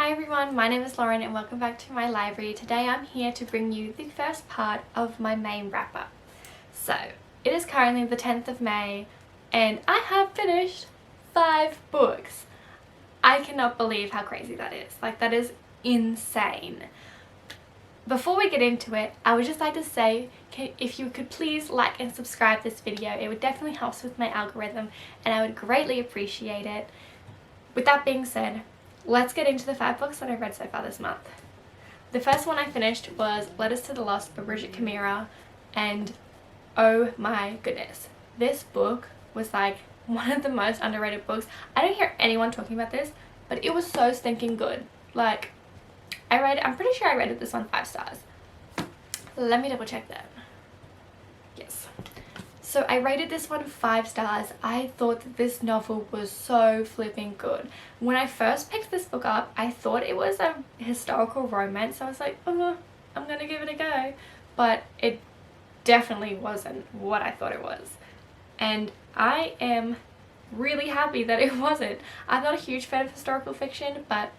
Hi everyone, my name is Lauren and welcome back to my library. Today I'm here to bring you the first part of my May wrap-up. So, it is currently the 10th of May and I have finished 5 books. I cannot believe how crazy that is. Like, that is insane. Before we get into it, I would just like to say, if you could please like and subscribe this video, it would definitely help with my algorithm and I would greatly appreciate it. With that being said, let's get into the 5 books that I've read so far this month. The first one I finished was Letters to the Lost by Bridget Chimera, and oh my goodness, this book was like one of the most underrated books. I don't hear anyone talking about this, but it was so stinking good. Like, I'm pretty sure I rated this one 5 stars. Let me double check that. Yes. So I rated this one 5 stars. I thought that this novel was so flipping good. When I first picked this book up, I thought it was a historical romance. So I was like, oh, I'm gonna give it a go. But it definitely wasn't what I thought it was. And I am really happy that it wasn't. I'm not a huge fan of historical fiction, but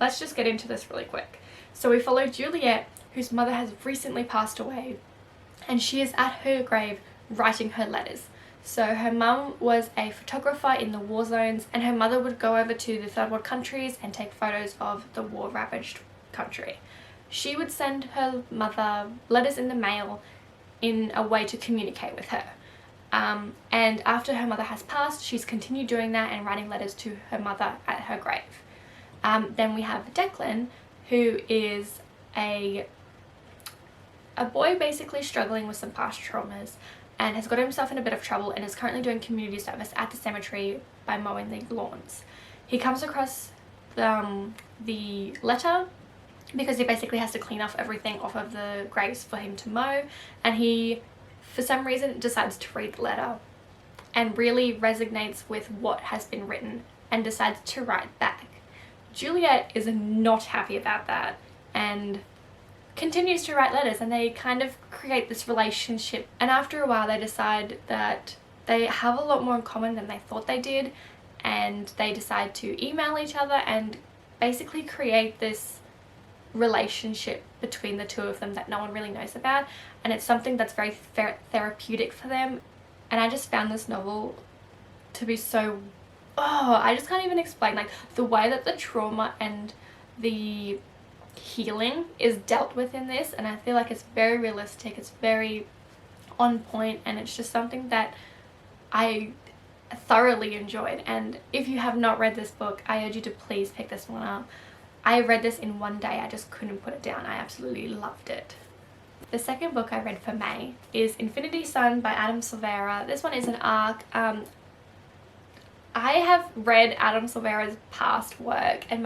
let's just get into this really quick. So we follow Juliet, whose mother has recently passed away, and she is at her grave writing her letters. So her mum was a photographer in the war zones, and her mother would go over to the third world countries and take photos of the war ravaged country. She would send her mother letters in the mail in a way to communicate with her. And after her mother has passed, she's continued doing that and writing letters to her mother at her grave. Then we have Declan, who is a boy basically struggling with some past traumas and has got himself in a bit of trouble and is currently doing community service at the cemetery by mowing the lawns. He comes across the letter because he basically has to clean off everything off of the graves for him to mow, and he for some reason decides to read the letter and really resonates with what has been written and decides to write back. Juliet is not happy about that and continues to write letters, and they kind of create this relationship, and after a while they decide that they have a lot more in common than they thought they did, and they decide to email each other and basically create this relationship between the two of them that no one really knows about, and it's something that's very therapeutic for them. And I just found this novel to be so, I just can't even explain, like the way that the trauma and the healing is dealt with in this, and I feel like it's very realistic, it's very on point, and it's just something that I thoroughly enjoyed. And if you have not read this book, I urge you to please pick this one up. I read this in one day. I just couldn't put it down. I absolutely loved it. The second book I read for May is Infinity Sun by Adam Silvera. This one is an arc. I have read Adam Silvera's past work, and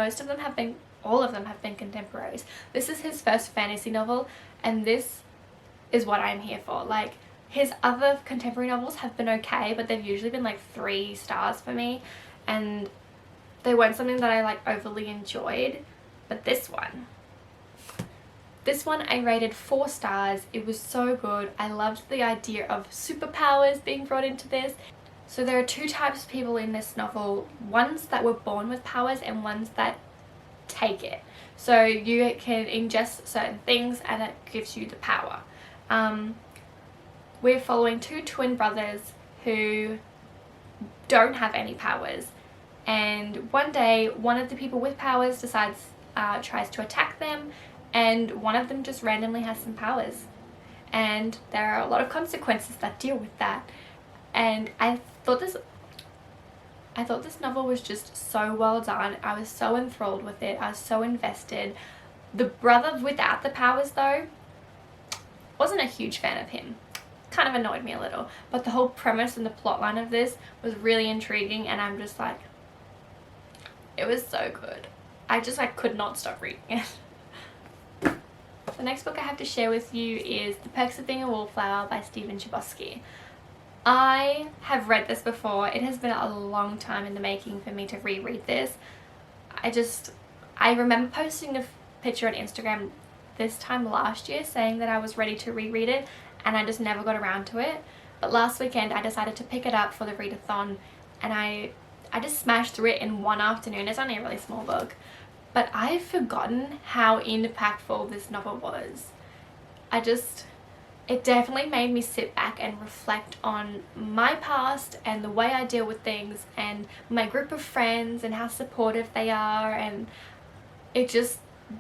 all of them have been contemporaries. This is his first fantasy novel, and this is what I'm here for. Like, his other contemporary novels have been okay, but they've usually been like 3 stars for me, and they weren't something that I like overly enjoyed. But this one I rated 4 stars. It was so good. I loved the idea of superpowers being brought into this. So there are 2 types of people in this novel, ones that were born with powers and ones that take it. So you can ingest certain things and it gives you the power. We're following 2 twin brothers who don't have any powers, and one day one of the people with powers tries to attack them, and one of them just randomly has some powers, and there are a lot of consequences that deal with that. And I thought this novel was just so well done. I was so enthralled with it. I was so invested. The brother without the powers, though, wasn't a huge fan of him. Kind of annoyed me a little. But the whole premise and the plotline of this was really intriguing, and I'm just like, it was so good. I just could not stop reading it. The next book I have to share with you is The Perks of Being a Wallflower by Stephen Chbosky. I have read this before. It has been a long time in the making for me to reread this. I remember posting a picture on Instagram this time last year saying that I was ready to reread it, and I just never got around to it. But last weekend I decided to pick it up for the Read-A-Thon, and I just smashed through it in one afternoon. It's only a really small book, but I've forgotten how impactful this novel was. It definitely made me sit back and reflect on my past and the way I deal with things and my group of friends and how supportive they are, and it just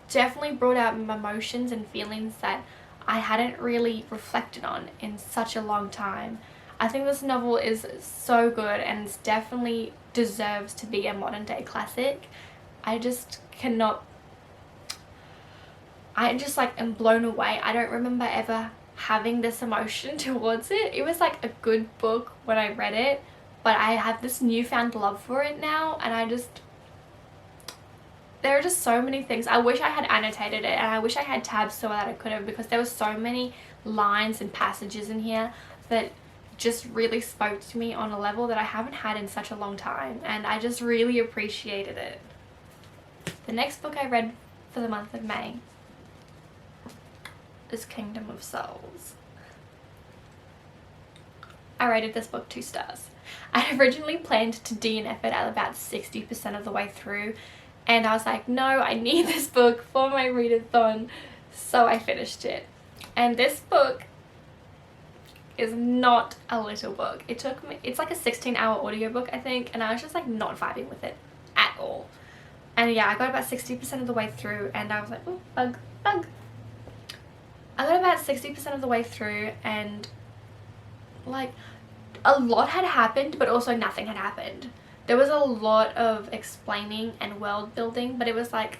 definitely brought out emotions and feelings that I hadn't really reflected on in such a long time. I think this novel is so good and it definitely deserves to be a modern day classic. I just like am blown away. I don't remember ever having this emotion towards it. It was like a good book when I read it, but I have this newfound love for it now, and there are just so many things. I wish I had annotated it, and I wish I had tabs so that I could have, because there were so many lines and passages in here that just really spoke to me on a level that I haven't had in such a long time, and I just really appreciated it. The next book I read for the month of May is Kingdom of Souls. I rated this book 2 stars. I originally planned to DNF it at about 60% of the way through, and I was like, no, I need this book for my read-a-thon, so I finished it. And this book is not a little book. It's like a 16-hour audiobook, I think, and I was just like not vibing with it at all. And yeah, I got about 60% of the way through and I was like, oh, bug. I got about 60% of the way through and like a lot had happened, but also nothing had happened. There was a lot of explaining and world building, but it was like,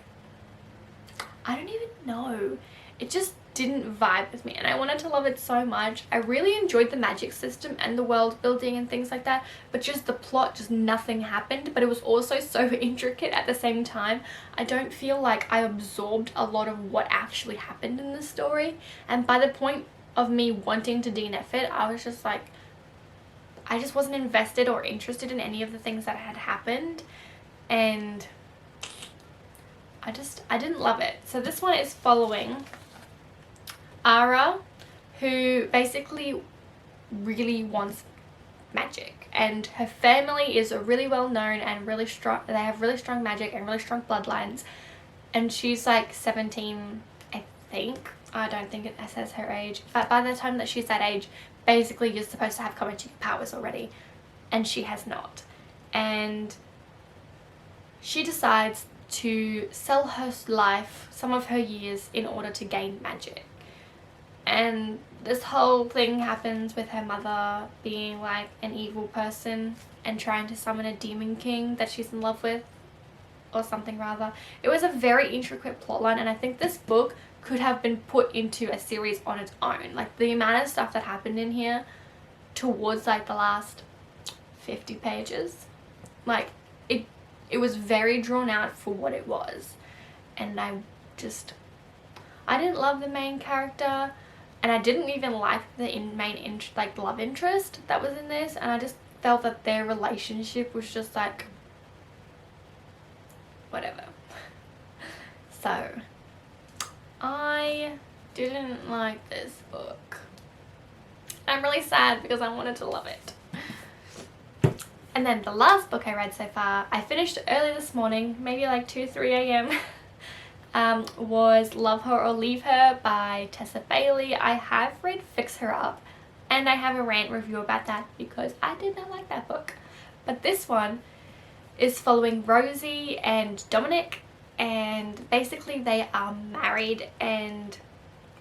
I don't even know. It just didn't vibe with me, and I wanted to love it so much. I really enjoyed the magic system and the world building and things like that, but just the plot, just nothing happened. But it was also so intricate at the same time. I don't feel like I absorbed a lot of what actually happened in the story, and by the point of me wanting to DNF it, I was just like, I just wasn't invested or interested in any of the things that had happened, and I didn't love it. So this one is following Ara, who basically really wants magic, and her family is really well known and really strong. They have really strong magic and really strong bloodlines, and she's like 17, I think. I don't think it says her age, but by the time that she's that age, basically you're supposed to have common powers already, and she has not. And she decides to sell her life, some of her years, in order to gain magic. And this whole thing happens with her mother being like an evil person and trying to summon a demon king that she's in love with, or something rather. It was a very intricate plotline, and I think this book could have been put into a series on its own. Like the amount of stuff that happened in here towards like the last 50 pages, like it was very drawn out for what it was, and I didn't love the main character. And I didn't even like the main love interest that was in this, and I just felt that their relationship was just like whatever. So I didn't like this book. I'm really sad because I wanted to love it. And then the last book I read so far, I finished early this morning, maybe like 2-3 a.m. Was Love Her or Leave Her by Tessa Bailey. I have read Fix Her Up, and I have a rant review about that because I did not like that book. But this one is following Rosie and Dominic, and basically they are married and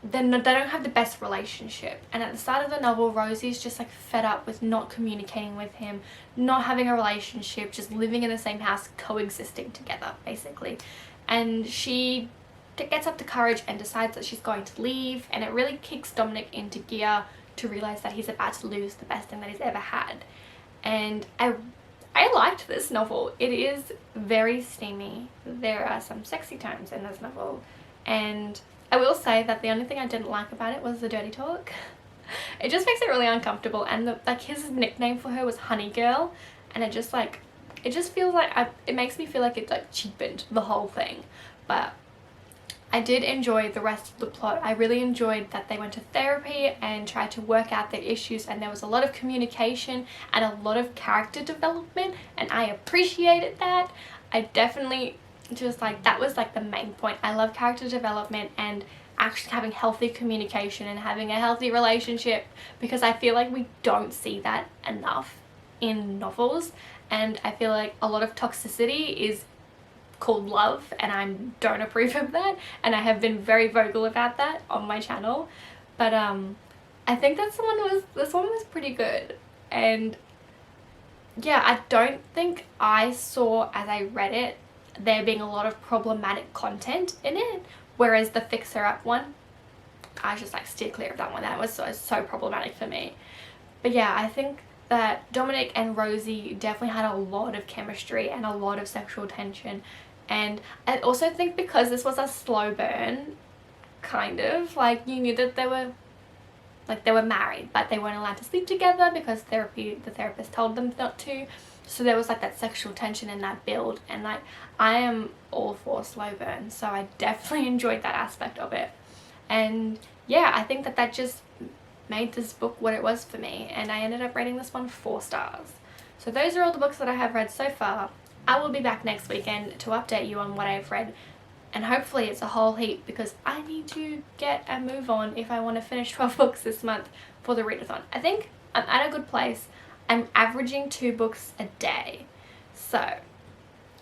they don't have the best relationship. And at the start of the novel, Rosie's just like fed up with not communicating with him, not having a relationship, just living in the same house, coexisting together basically. And she gets up the courage and decides that she's going to leave, and it really kicks Dominic into gear to realize that he's about to lose the best thing that he's ever had. And I liked this novel. It is very steamy. There are some sexy times in this novel, and I will say that the only thing I didn't like about it was the dirty talk. It just makes it really uncomfortable, and his nickname for her was Honey Girl, and it just feels like it makes me feel like it like cheapened the whole thing. But I did enjoy the rest of the plot. I really enjoyed that they went to therapy and tried to work out their issues, and there was a lot of communication and a lot of character development, and I appreciated that. I definitely just like, that was like the main point. I love character development and actually having healthy communication and having a healthy relationship, because I feel like we don't see that enough in novels, and I feel like a lot of toxicity is called love, and I don't approve of that, and I have been very vocal about that on my channel. But I think that this one was pretty good. And yeah, I don't think I saw, as I read it, there being a lot of problematic content in it, whereas the Fixer Up one, I was just like, steer clear of that one. That was so problematic for me. But yeah, I think that Dominic and Rosie definitely had a lot of chemistry and a lot of sexual tension. And I also think because this was a slow burn, kind of, like, you knew that they were married, but they weren't allowed to sleep together because the therapist told them not to. So there was like that sexual tension in that build, and like, I am all for slow burn, so I definitely enjoyed that aspect of it. And yeah, I think that just made this book what it was for me, and I ended up rating this one 4 stars. So those are all the books that I have read so far. I will be back next weekend to update you on what I've read, and hopefully it's a whole heap, because I need to get a move on if I want to finish 12 books this month for the Read-A-Thon. I think I'm at a good place. I'm averaging 2 books a day, so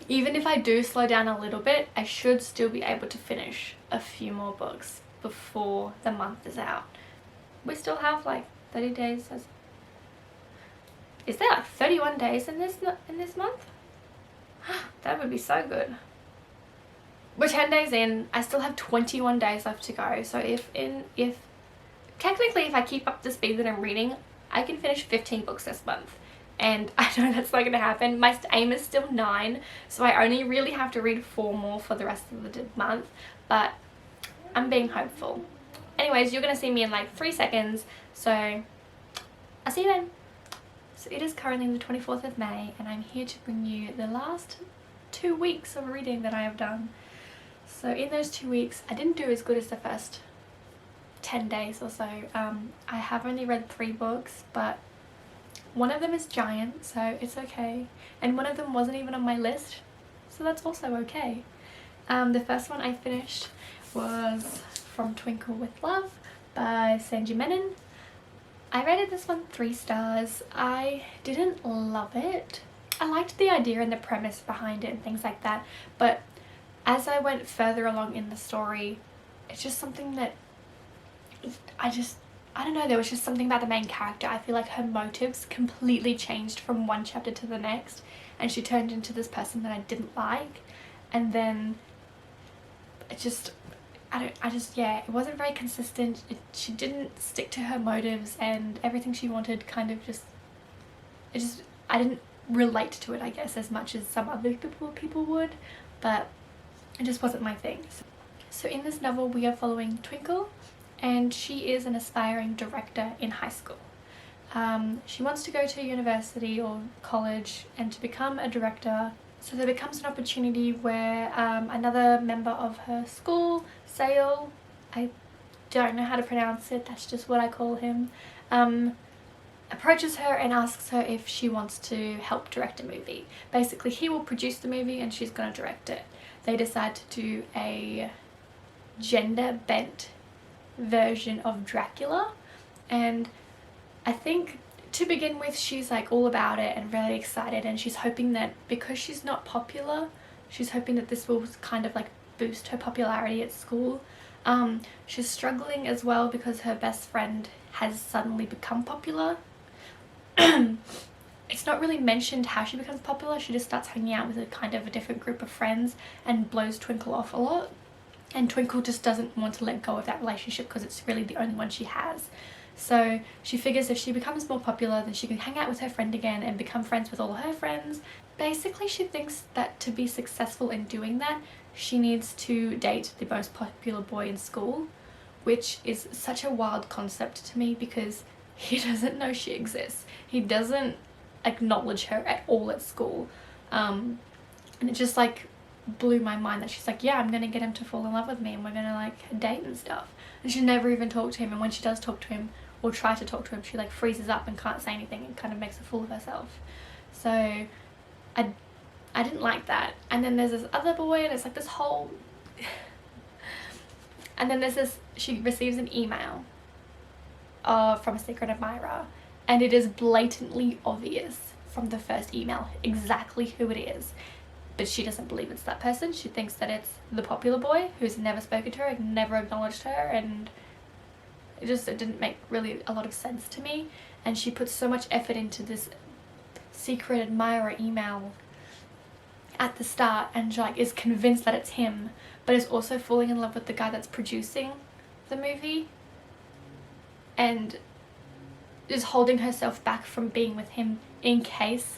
even if I do slow down a little bit, I should still be able to finish a few more books before the month is out. We still have like 30 days. Is there like 31 days in this month? That would be so good. We're 10 days in. I still have 21 days left to go. So if technically if I keep up the speed that I'm reading, I can finish 15 books this month. And I know that's not going to happen. My aim is still 9, so I only really have to read 4 more for the rest of the month, but I'm being hopeful. Anyways, you're going to see me in like 3 seconds, so I'll see you then. So it is currently the 24th of May, and I'm here to bring you the last 2 weeks of reading that I have done. So in those 2 weeks, I didn't do as good as the first 10 days or so. I have only read 3 books, but one of them is giant, so it's okay. And one of them wasn't even on my list, so that's also okay. The first one I finished was From Twinkle with Love by Sanji Menon. I rated this one 3 stars. I didn't love it. I liked the idea and the premise behind it and things like that, but as I went further along in the story, it's just something that I don't know, there was just something about the main character. I feel like her motives completely changed from one chapter to the next, and she turned into this person that I didn't like, and then yeah, it wasn't very consistent. She didn't stick to her motives, and everything she wanted kind of I didn't relate to it, I guess, as much as some other people would, but it just wasn't my thing. So in this novel we are following Twinkle, and she is an aspiring director in high school. She wants to go to university or college and to become a director. So there becomes an opportunity where another member of her school, Sale, I don't know how to pronounce it, that's just what I call him, approaches her and asks her if she wants to help direct a movie. Basically, he will produce the movie and she's going to direct it. They decide to do a gender-bent version of Dracula, and I think to begin with she's like all about it and really excited, and she's hoping that because she's not popular, she's hoping that this will kind of like boost her popularity at school. She's struggling as well because her best friend has suddenly become popular. It's not really mentioned how she becomes popular. She just starts hanging out with a kind of a different group of friends and blows Twinkle off a lot. And Twinkle just doesn't want to let go of that relationship because it's really the only one she has. So she figures if she becomes more popular, then she can hang out with her friend again and become friends with all her friends. Basically, she thinks that to be successful in doing that, she needs to date the most popular boy in school, which is such a wild concept to me because he doesn't know she exists. He doesn't acknowledge her at all at school. And it just like blew my mind that she's like, yeah, I'm gonna get him to fall in love with me and we're gonna like date and stuff, and she never even talked to him, and when she does talk to him or try to talk to him, she like freezes up and can't say anything and kind of makes a fool of herself. So I didn't like that. And then there's this other boy, and it's like this whole and then there's this, she receives an email from a secret admirer, and it is blatantly obvious from the first email exactly who it is, but she doesn't believe it's that person. She thinks that it's the popular boy who's never spoken to her, never acknowledged her, and it didn't make really a lot of sense to me. And she puts so much effort into this secret admirer email at the start, and she like is convinced that it's him, but is also falling in love with the guy that's producing the movie, and is holding herself back from being with him in case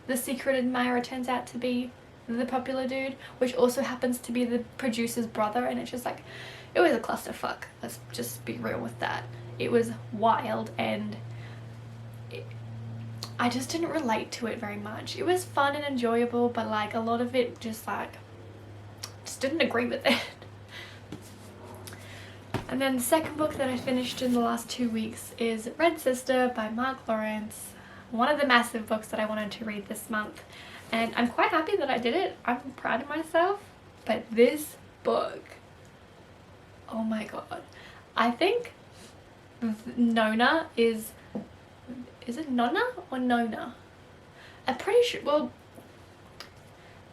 the secret admirer turns out to be the popular dude, which also happens to be the producer's brother. And it's just like, it was a clusterfuck. Let's just be real with that. It was wild, and I just didn't relate to it very much. It was fun and enjoyable, but like a lot of it just didn't agree with it. And then the second book that I finished in the last 2 weeks is Red Sister by Mark Lawrence, one of the massive books that I wanted to read this month, and I'm quite happy that I did it. I'm proud of myself. But this book, oh my god, I think Nona is it Nona or Nona? I'm pretty sure, well,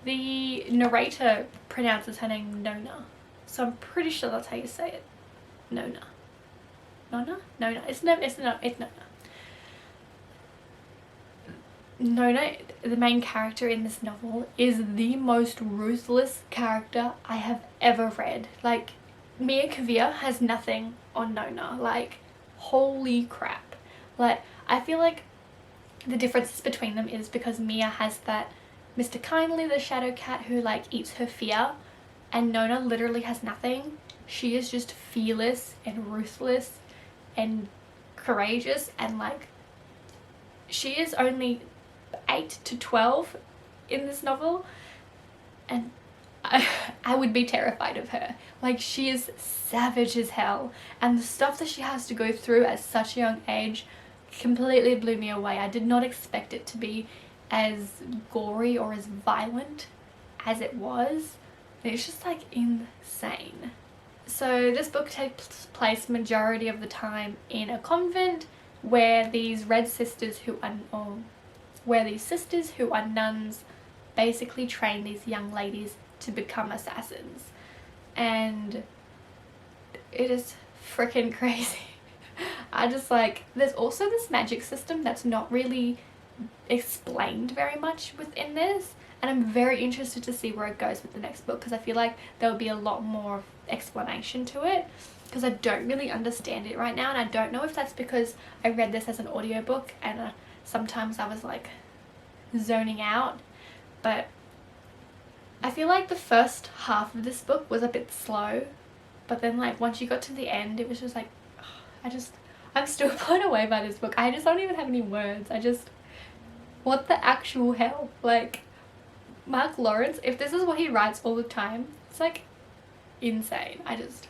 the narrator pronounces her name Nona, so I'm pretty sure that's how you say it. Nona. Nona? Nona. It's Nona. Nona, the main character in this novel, is the most ruthless character I have ever read. Like, Mia Kavir has nothing on Nona. Like, holy crap. Like, I feel like the differences between them is because Mia has that Mr. Kindly, the shadow cat, who like eats her fear, and Nona literally has nothing. She is just fearless and ruthless and courageous, and like, she is only 8 to 12 in this novel, and I would be terrified of her. Like, she is savage as hell, and the stuff that she has to go through at such a young age completely blew me away. I did not expect it to be as gory or as violent as it was. It's just like insane. So this book takes place majority of the time in a convent where these sisters who are nuns basically train these young ladies to become assassins, and it is freaking crazy. I just like, there's also this magic system that's not really explained very much within this, and I'm very interested to see where it goes with the next book, because I feel like there will be a lot more explanation to it, because I don't really understand it right now. And I don't know if that's because I read this as an audiobook and sometimes I was like zoning out, but I feel like the first half of this book was a bit slow, but then like once you got to the end, it was just like, I'm still blown away by this book. I just don't even have any words. What the actual hell? Like, Mark Lawrence, if this is what he writes all the time, it's like insane. I just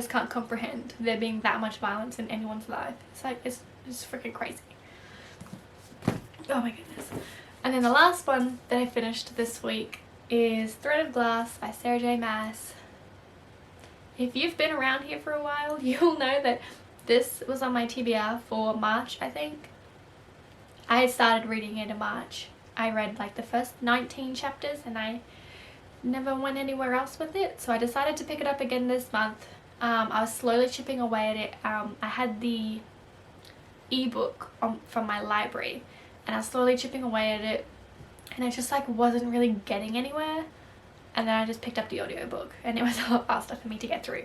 can't comprehend there being that much violence in anyone's life. It's like, it's just freaking crazy. Oh my goodness. And then the last one that I finished this week is Thread of Glass by Sarah J. Maas. If you've been around here for a while, you'll know that this was on my TBR for March, I think. I started reading it in March. I read like the first 19 chapters and I never went anywhere else with it, so I decided to pick it up again this month. I was slowly chipping away at it. I had the ebook from my library, and I was slowly chipping away at it, and I just like wasn't really getting anywhere, and then I just picked up the audiobook, and it was a lot faster for me to get through.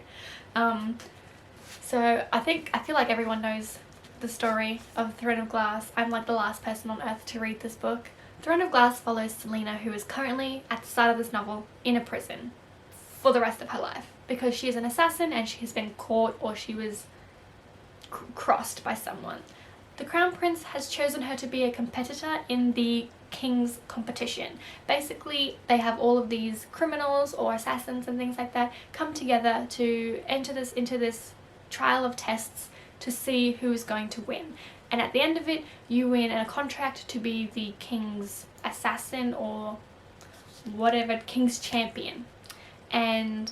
So I feel like everyone knows the story of Throne of Glass. I'm like the last person on earth to read this book. Throne of Glass follows Selena, who is currently, at the start of this novel, in a prison for the rest of her life because she is an assassin and she has been caught, or she was crossed by someone. The Crown Prince has chosen her to be a competitor in the King's competition. Basically, they have all of these criminals or assassins and things like that come together to enter into this trial of tests to see who is going to win. and at the end of it you win a contract to be the king's assassin or whatever, king's champion. And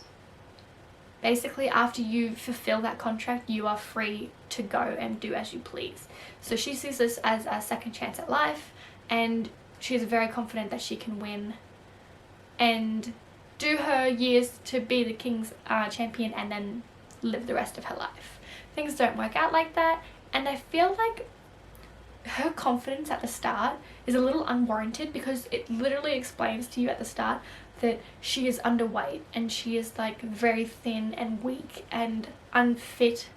basically after you fulfill that contract you are free to go and do as you please. So she sees this as a second chance at life, and she's very confident that she can win and do her years to be the king's champion and then live the rest of her life. Things don't work out like that, and I feel like her confidence at the start is a little unwarranted, because it literally explains to you at the start that she is underweight and she is like very thin and weak and unfit,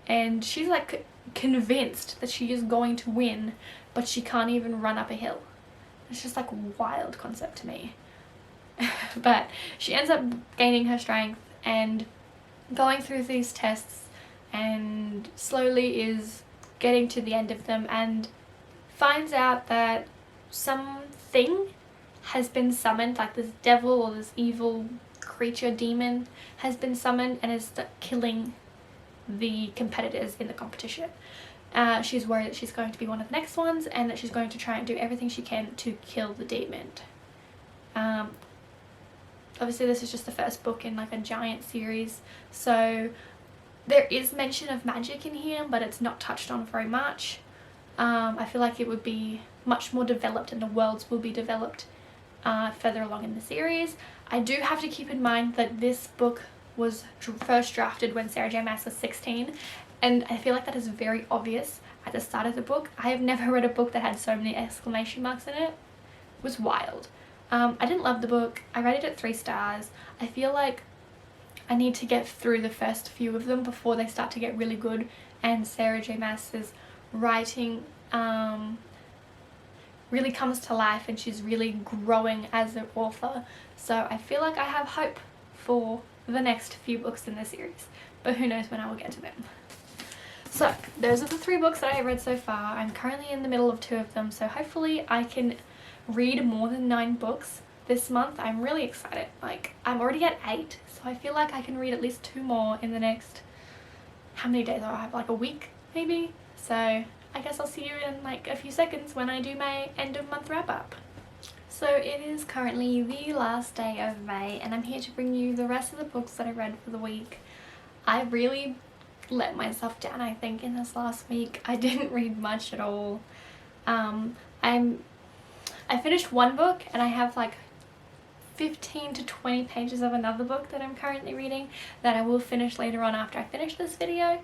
and she's like convinced that she is going to win, but she can't even run up a hill. It's just like a wild concept to me. But she ends up gaining her strength and going through these tests, and slowly is getting to the end of them, and finds out that something has been summoned, like this devil or this evil creature, demon, has been summoned and is killing the competitors in the competition. She's worried that she's going to be one of the next ones, and that she's going to try and do everything she can to kill the demon. Obviously this is just the first book in like a giant series, so there is mention of magic in here, but it's not touched on very much. I feel like it would be much more developed, and the worlds will be developed further along in the series. I do have to keep in mind that this book was first drafted when Sarah J Maas was 16, and I feel like that is very obvious at the start of the book. I have never read a book that had so many exclamation marks in it. It was wild. I didn't love the book. I rated it 3 stars. I feel like I need to get through the first few of them before they start to get really good, and Sarah J Maas's writing really comes to life, and she's really growing as an author. So I feel like I have hope for the next few books in the series, but who knows when I will get to them. So those are the 3 books that I have read so far. I'm currently in the middle of 2 of them, so hopefully I can read more than 9 books this month. I'm really excited. Like, I'm already at 8, so I feel like I can read at least 2 more in the next, how many days do I have, like a week maybe? So I guess I'll see you in like a few seconds when I do my end of month wrap up. So it is currently the last day of May, and I'm here to bring you the rest of the books that I read for the week. I really let myself down, I think, in this last week. I didn't read much at all. I finished 1 book, and I have like 15 to 20 pages of another book that I'm currently reading that I will finish later on after I finish this video.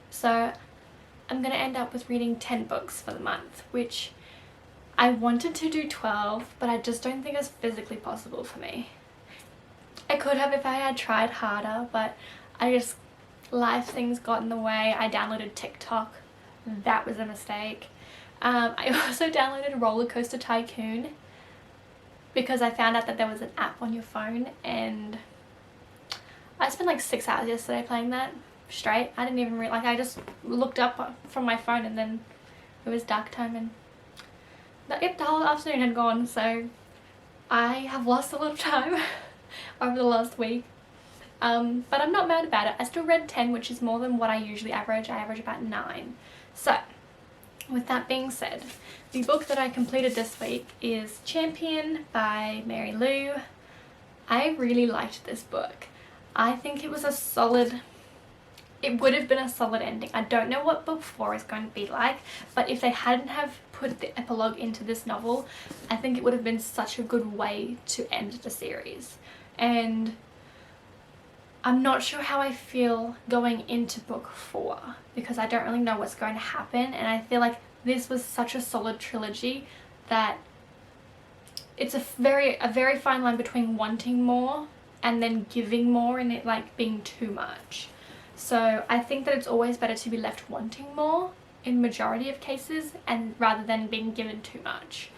So I'm gonna end up with reading 10 books for the month, which I wanted to do 12, but I just don't think it's physically possible for me. I could have if I had tried harder, but life things got in the way. I downloaded TikTok. That was a mistake. I also downloaded Roller Coaster Tycoon because I found out that there was an app on your phone, and I spent like 6 hours yesterday playing that straight. I didn't even realize, like, I just looked up from my phone and then it was dark time, and the whole afternoon had gone. So I have lost a lot of time over the last week, but I'm not mad about it. I still read 10, which is more than what I usually average. I average about 9. So with that being said, the book that I completed this week is Champion by Mary Lou. I really liked this book. I think it was it would have been a solid ending. I don't know what book 4 is going to be like, but if they hadn't have put the epilogue into this novel, I think it would have been such a good way to end the series. And I'm not sure how I feel going into book 4, because I don't really know what's going to happen, and I feel like this was such a solid trilogy that it's a very fine line between wanting more and then giving more and it like being too much. So I think that it's always better to be left wanting more in majority of cases, and rather than being given too much.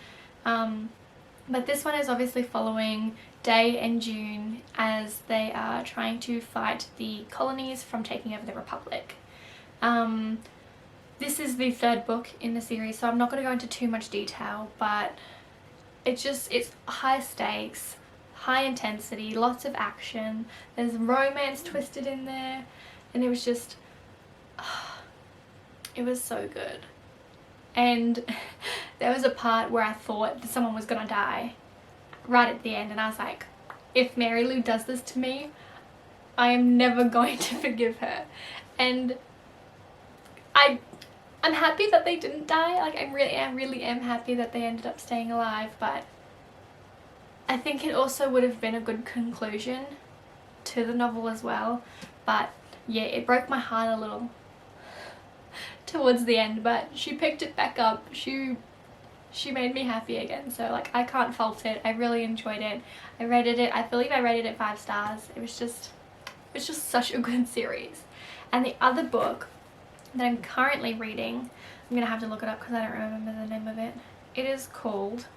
But this one is obviously following Day and June as they are trying to fight the colonies from taking over the Republic. This is the 3rd book in the series, so I'm not going to go into too much detail, but it's high stakes, high intensity, lots of action, there's romance twisted in there, and it was just, it was so good. and there was a part where I thought that someone was gonna die right at the end, and I was like, if Mary Lou does this to me, I am never going to forgive her. And I'm happy that they didn't die. Like, I really am happy that they ended up staying alive, but I think it also would have been a good conclusion to the novel as well. But yeah, it broke my heart a little towards the end, but she picked it back up. She made me happy again, so like I can't fault it. I really enjoyed it. I believe I rated it 5 stars. It's just such a good series. And the other book that I'm currently reading, I'm gonna have to look it up because I don't remember the name of it. It is called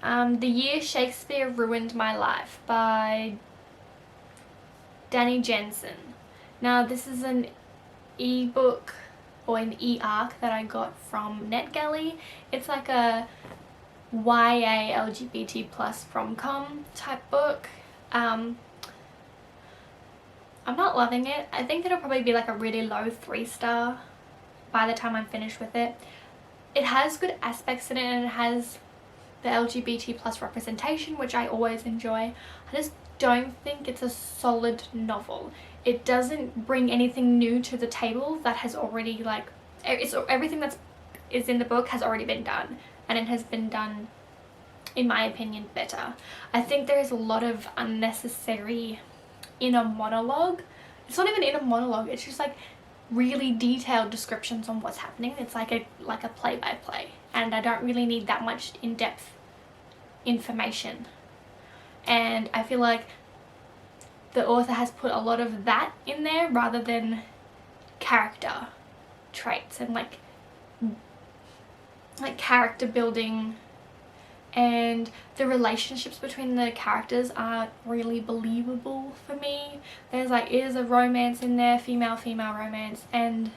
The Year Shakespeare Ruined My Life by Danny Jensen. Now this is an ebook or an e-arc that I got from NetGalley. It's like a YA LGBT plus rom-com type book. I'm not loving it. I think it'll probably be like a really low 3-star by the time I'm finished with it. It has good aspects in it, and it has the LGBT plus representation, which I always enjoy. I just don't think it's a solid novel. It doesn't bring anything new to the table that has already, like, everything that is in the book has already been done, and it has been done, in my opinion, better. I think there is a lot of unnecessary inner monologue. It's not even inner monologue, it's just like really detailed descriptions on what's happening. It's like a play-by-play, and I don't really need that much in-depth information. And I feel like the author has put a lot of that in there rather than character traits and like character building, and the relationships between the characters aren't really believable for me. There's like, it is a romance in there, female romance, and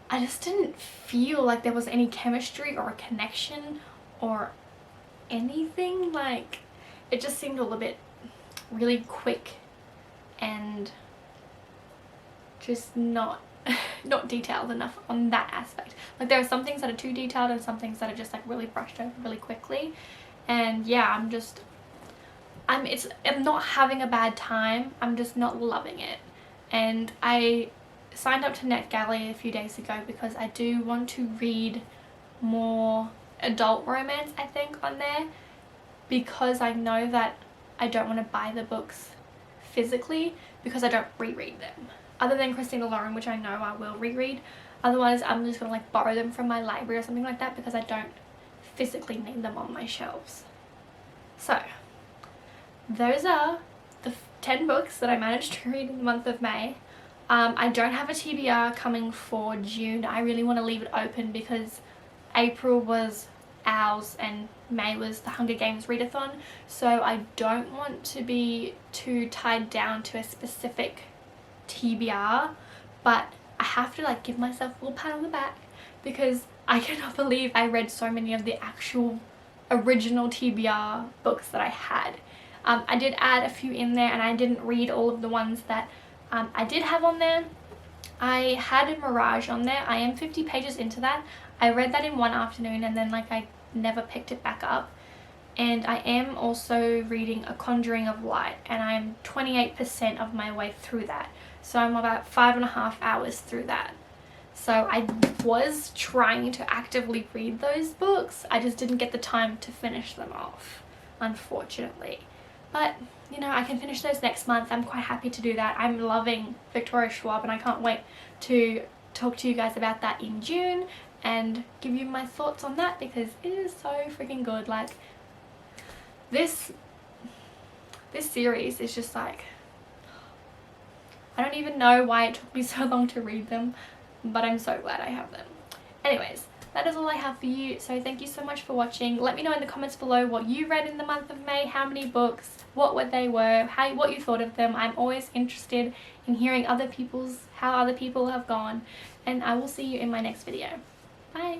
I just didn't feel like there was any chemistry or a connection or anything. Like, it just seemed a little bit really quick and just not detailed enough on that aspect. Like, there are some things that are too detailed and some things that are just like really brushed over really quickly. And yeah, I'm not having a bad time, I'm just not loving it. And I signed up to NetGalley a few days ago because I do want to read more adult romance, I think, on there, because I know that I don't want to buy the books physically because I don't reread them. Other than Christina Lauren, which I know I will reread. Otherwise, I'm just gonna like borrow them from my library or something like that because I don't physically need them on my shelves. So, those are the 10 books that I managed to read in the month of May. I don't have a TBR coming for June. I really want to leave it open because April was Owls and May was the Hunger Games Read-A-Thon. So I don't want to be too tied down to a specific TBR, but I have to like give myself a little pat on the back because I cannot believe I read so many of the actual original TBR books that I had. I did add a few in there, and I didn't read all of the ones that I did have on there. I had a Mirage on there. I am 50 pages into that. I read that in one afternoon and then like I never picked it back up. And I am also reading A Conjuring of Light, and I'm 28% of my way through that. So I'm about 5.5 hours through that. So I was trying to actively read those books. I just didn't get the time to finish them off, unfortunately. But, you know, I can finish those next month. I'm quite happy to do that. I'm loving Victoria Schwab, and I can't wait to talk to you guys about that in June and give you my thoughts on that because it is so freaking good. Like, this series is just like, I don't even know why it took me so long to read them, but I'm so glad I have them. Anyways, that is all I have for you, so thank you so much for watching. Let me know in the comments below what you read in the month of May, how many books, what they were, what you thought of them. I'm always interested in hearing how other people have gone, and I will see you in my next video. Bye!